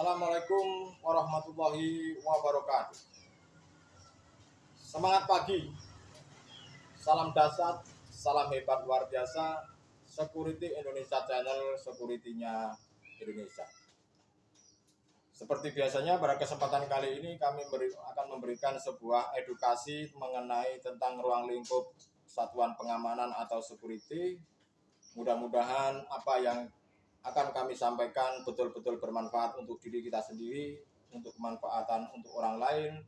Assalamualaikum warahmatullahi wabarakatuh. Semangat pagi, salam dahsyat, salam hebat luar biasa. Security Indonesia Channel, security-nya Indonesia. Seperti biasanya pada kesempatan kali ini kami akan memberikan sebuah edukasi mengenai tentang ruang lingkup satuan pengamanan atau security. Mudah-mudahan apa yang akan kami sampaikan betul-betul bermanfaat untuk diri kita sendiri, untuk kemanfaatan untuk orang lain,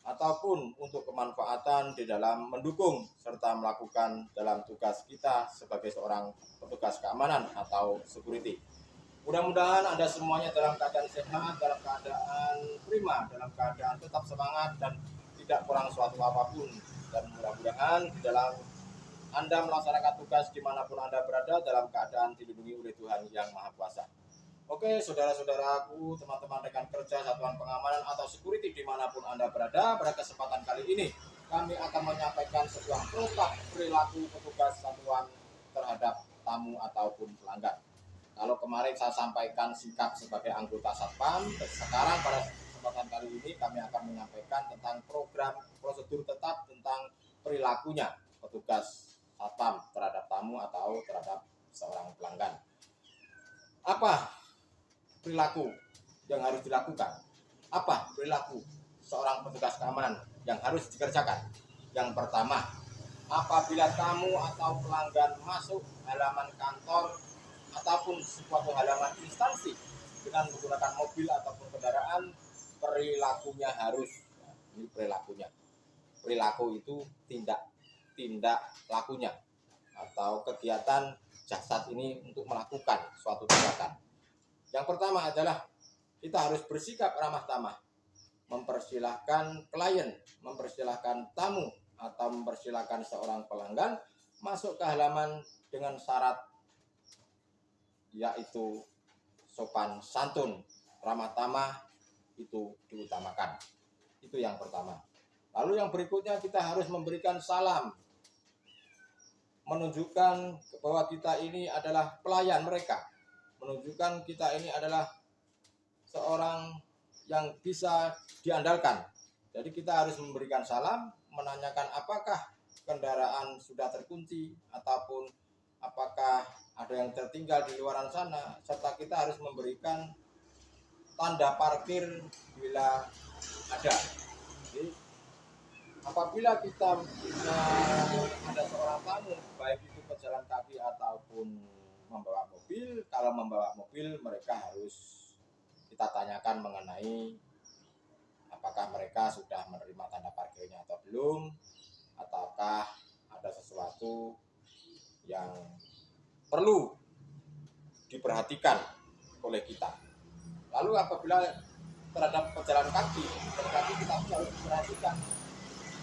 ataupun untuk kemanfaatan di dalam mendukung serta melakukan dalam tugas kita sebagai seorang petugas keamanan atau security. Mudah-mudahan Anda semuanya dalam keadaan sehat, dalam keadaan prima, dalam keadaan tetap semangat dan tidak kurang suatu apapun. Dan mudah-mudahan di dalam Anda melaksanakan tugas dimanapun Anda berada dalam keadaan dilindungi oleh Tuhan Yang Maha Kuasa. Oke, saudara-saudaraku, teman-teman rekan kerja satuan pengamanan atau security dimanapun Anda berada, pada kesempatan kali ini kami akan menyampaikan sebuah protap perilaku petugas satuan terhadap tamu ataupun pelanggan. Kalau kemarin saya sampaikan sikap sebagai anggota satpam, sekarang pada kesempatan kali ini kami akan menyampaikan tentang program prosedur tetap tentang perilakunya petugas satpam terhadap tamu atau terhadap seorang pelanggan. Apa perilaku yang harus dilakukan? Apa perilaku seorang petugas keamanan yang harus dikerjakan? Yang pertama, apabila tamu atau pelanggan masuk halaman kantor ataupun suatu halaman instansi dengan menggunakan mobil ataupun kendaraan, perilakunya harus, ini perilakunya. Perilaku itu tindak lakunya atau kegiatan jasad ini untuk melakukan suatu tindakan. Yang pertama adalah kita harus bersikap ramah tamah, mempersilahkan klien, mempersilahkan tamu atau mempersilahkan seorang pelanggan masuk ke halaman dengan syarat yaitu sopan santun, ramah tamah itu diutamakan. Itu yang pertama. Lalu yang berikutnya kita harus memberikan salam, menunjukkan bahwa kita ini adalah pelayan mereka, menunjukkan kita ini adalah seorang yang bisa diandalkan. Jadi kita harus memberikan salam, menanyakan apakah kendaraan sudah terkunci ataupun apakah ada yang tertinggal di luaran sana, serta kita harus memberikan tanda parkir bila ada. Jadi, apabila kita ada seorang tamu, baik itu pejalan kaki ataupun membawa mobil, kalau membawa mobil mereka harus kita tanyakan mengenai apakah mereka sudah menerima tanda parkirnya atau belum, ataukah ada sesuatu yang perlu diperhatikan oleh kita. Lalu apabila terhadap pejalan kaki, berarti kita harus memperhatikan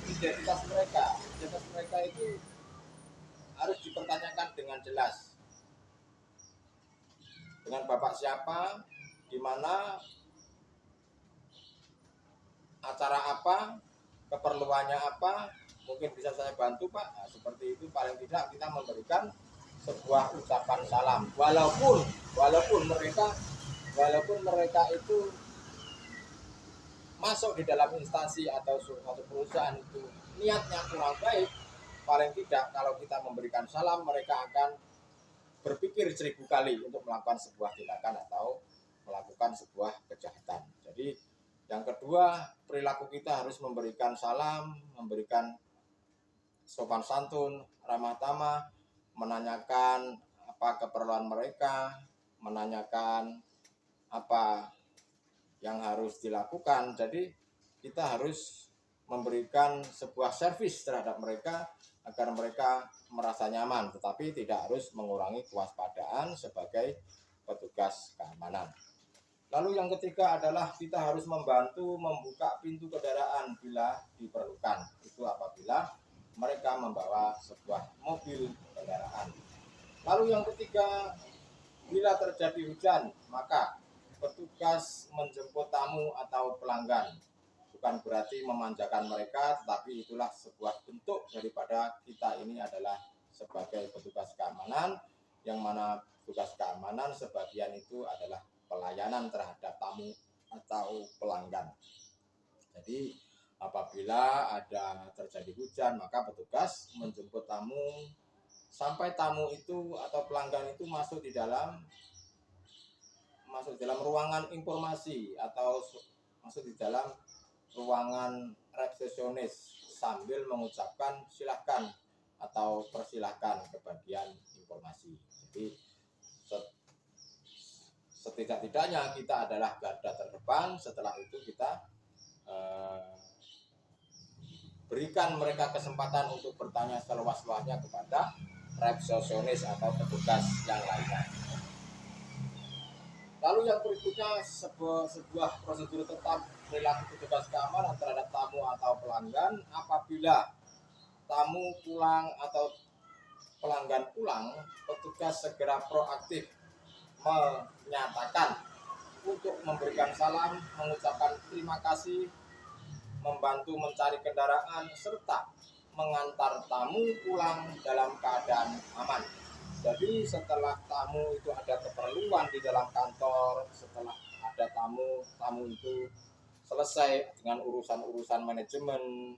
identitas mereka. Identitas mereka itu harus dipertanyakan dengan jelas. Dengan bapak siapa, di mana, acara apa, keperluannya apa, mungkin bisa saya bantu Pak. Nah, seperti itu paling tidak kita memberikan sebuah ucapan salam. Walaupun mereka itu masuk di dalam instansi atau suatu perusahaan itu niatnya kurang baik, paling tidak kalau kita memberikan salam mereka akan berpikir 1000 kali untuk melakukan sebuah tindakan atau melakukan sebuah kejahatan. Jadi yang kedua, perilaku kita harus memberikan salam, memberikan sopan santun, ramah tamah, menanyakan apa keperluan mereka, menanyakan apa yang harus dilakukan. Jadi kita harus memberikan sebuah servis terhadap mereka agar mereka merasa nyaman, tetapi tidak harus mengurangi kewaspadaan sebagai petugas keamanan. Lalu yang ketiga adalah kita harus membantu membuka pintu kendaraan bila diperlukan. Itu apabila mereka membawa sebuah mobil kendaraan. Lalu yang ketiga, bila terjadi hujan, maka petugas menjemput tamu atau pelanggan. Bukan berarti memanjakan mereka, tetapi itulah sebuah bentuk daripada kita ini adalah sebagai petugas keamanan, yang mana tugas keamanan sebagian itu adalah pelayanan terhadap tamu atau pelanggan. Jadi apabila ada terjadi hujan, maka petugas menjemput tamu sampai tamu itu atau pelanggan itu masuk dalam ruangan informasi atau masuk di dalam ruangan resepsionis sambil mengucapkan silakan atau persilahkan ke bagian informasi. Jadi setidak-tidaknya kita adalah garda terdepan. Setelah itu kita berikan mereka kesempatan untuk bertanya seluas-luasnya kepada resepsionis atau petugas yang lainnya. Lalu yang berikutnya sebuah prosedur tetap perilaku petugas keamanan terhadap tamu atau pelanggan. Apabila tamu pulang atau pelanggan pulang, petugas segera proaktif menyatakan untuk memberikan salam, mengucapkan terima kasih, membantu mencari kendaraan, serta mengantar tamu pulang dalam keadaan aman. Jadi setelah tamu itu ada keperluan di dalam kantor, setelah ada tamu itu selesai dengan urusan-urusan manajemen,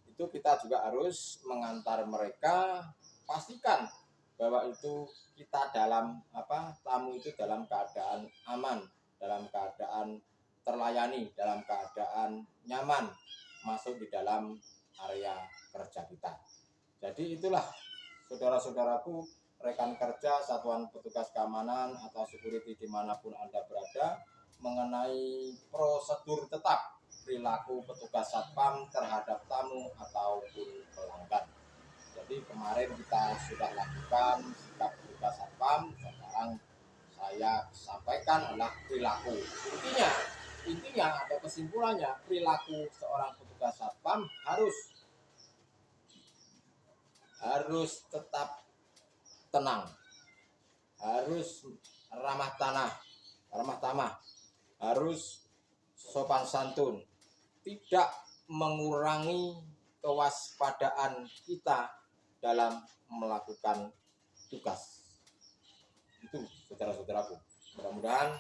itu kita juga harus mengantar mereka, pastikan bahwa itu kita tamu itu dalam keadaan aman, dalam keadaan terlayani, dalam keadaan nyaman masuk di dalam area kerja kita. Jadi itulah saudara-saudaraku, rekan kerja, satuan petugas keamanan atau security dimanapun Anda berada, mengenai prosedur tetap perilaku petugas satpam terhadap tamu ataupun pelanggan. Jadi kemarin kita sudah lakukan sikap petugas satpam, sekarang saya sampaikan adalah perilaku. Intinya atau kesimpulannya, perilaku seorang petugas satpam harus tetap tenang, harus ramah tamah, harus sopan santun, tidak mengurangi kewaspadaan kita dalam melakukan tugas. Itu saudara-saudaraku. Mudah-mudahan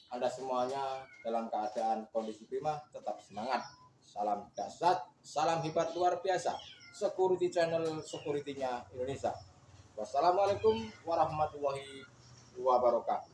Anda semuanya dalam keadaan kondisi prima, tetap semangat. Salam dahsyat, salam hebat luar biasa. Security Channel, security-nya Indonesia. Wassalamualaikum warahmatullahi wabarakatuh.